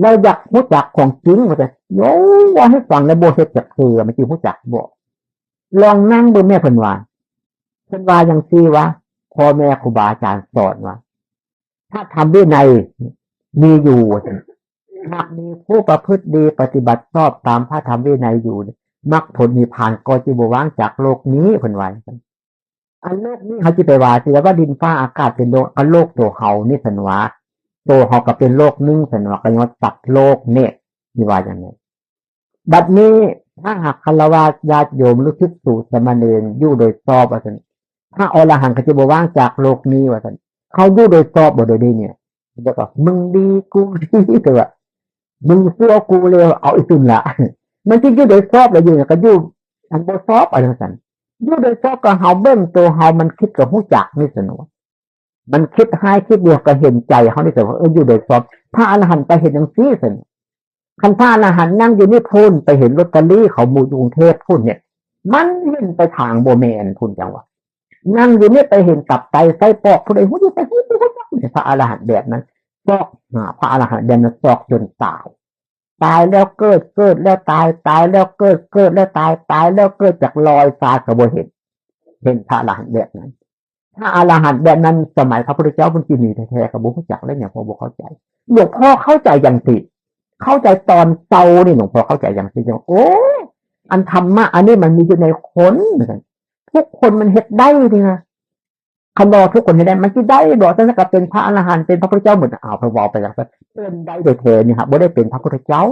เราอยากรู้จักของจริงว่าจะโย่ว่าให้ฟังแล้วโบเฮ็ดจักคือมันจริงรู้จักบ่ลองนั่งบนแม่เพิ่นว่าอย่างซี่ว่าพ่อแม่ครูบาอาจารย์สอนว่าถ้าทำด้วยในมีอยู่หากมีผู้ประพฤติดีปฏิบัติชอบตามพระธรรมวินัยอยู่มรรคผลนิพพานก็จะบ่ว่างจากโลกนี้เพิ่นว่าอันโลกนี้เขาจะไปว่าสิว่าดินฟ้าอากาศเป็นโลกอันโลกตัวเฮานี่เพิ่นว่าตัวเฮาก็เป็นโลกนึงเพิ่นว่าก็ยังว่าสัตว์โลกเนี่ยนี่ว่าอย่างนี้บัดนี้ถ้าหากฆราวาสญาติโยมหรือภิกษุสามเณรอยู่โดยชอบว่าซั่นถ้าอรหันต์ก็จะบ่ว่างจากโลกนี้ว่าซั่นเขาอยู่โดยชอบบ่โดยดีเนี่ยเดี๋ยวก็มึงดีกูดีแต่ว่ามึงเสื้อกูเลวเอาอีกซึ่งละมันจริงอยู่โดยชอบแล้วอยู่ก็อยู่อันบ่ชอบอะไรซั่นอยู่โดยชอบก็เฮาเบิ่งตัวเฮามันคิดกับฮู้จักนี่ซั่นว่ามันคิดให้คิดเดียวก็เห็นใจเฮานี่ซั่นว่าอยู่โดยชอบถ้าอรหันต์ไปเห็นจังซี่ซั่นคันพระอรหันต์นั่งอยู่นี่พูนไปเห็นลอตเตอรี่เขาหมู่กรุงเทพพูนเนี่ยมันเห็นไปทางบ่แม่นพูนจังว่านั่งอยู่นี่ไปเห็นตับไตไส้ปอกผู้ใดฮู้ไปฮู้เนี่ยพระอรหันต์แบบนั้นซอกพระอรหันต์แบบนั้นซอกจนตายตายแล้วเกิดเกิดแล้วตายตายแล้วเกิดเกิดแล้วตายตายแล้วเกิดจากลอยฟ้าก็บ่เห็นพระอรหันต์แบบนั้นถ้าอรหันต์แบบนั้นสมัยพระพุทธเจ้ามันสิมีแท้ๆก็บ่รู้จักแล้วเนี่ยพอบ่เข้าใจหลวงพ่อเข้าใจอย่างสิเข้าใจตอนเตานี่หลวงพ่อเข้าใจอย่างสิโอ้อันธรรมะอันนี้มันมีอยู่ในคนทุกคนมันเฮ็ดได้ดีนะคันบ่ทุกคนเฮ็ดได้มันสิได้บ่ซั่นก็เป็นพระอรหันต์เป็นพระพุทธเจ้าเหมือนพระเว้าไปแล้วเป็นได้โดยแท้นี่ครับบ่ได้เป็นพระพุทธเจ้า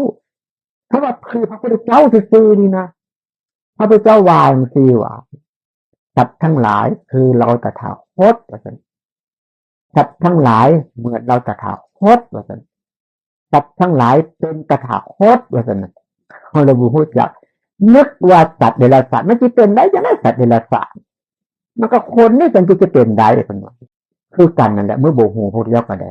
เพราะว่าคือพระพุทธเจ้าซื่อๆนี่นะพระพุทธเจ้าวาจังซี่ว่าสัตว์ทั้งหลายคือเราตถาคตว่าซั่นสัตว์ทั้งหลายเหมือนเราตถาคตว่าซั่นสัตว์ทั้งหลายเป็นตถาคตว่าซั่นเฮาเลยบ่ฮู้จักนึกว่าสัตว์เดรัจฉานมันสิเป็นได้จังได๋สัตว์เดรัจฉานมันก็คนนี่จังสิจะเป็นได้เพิ่นว่าคือกันนั่นแหละเมื่อบ่ฮู้พระพุทธเจ้าก็ได้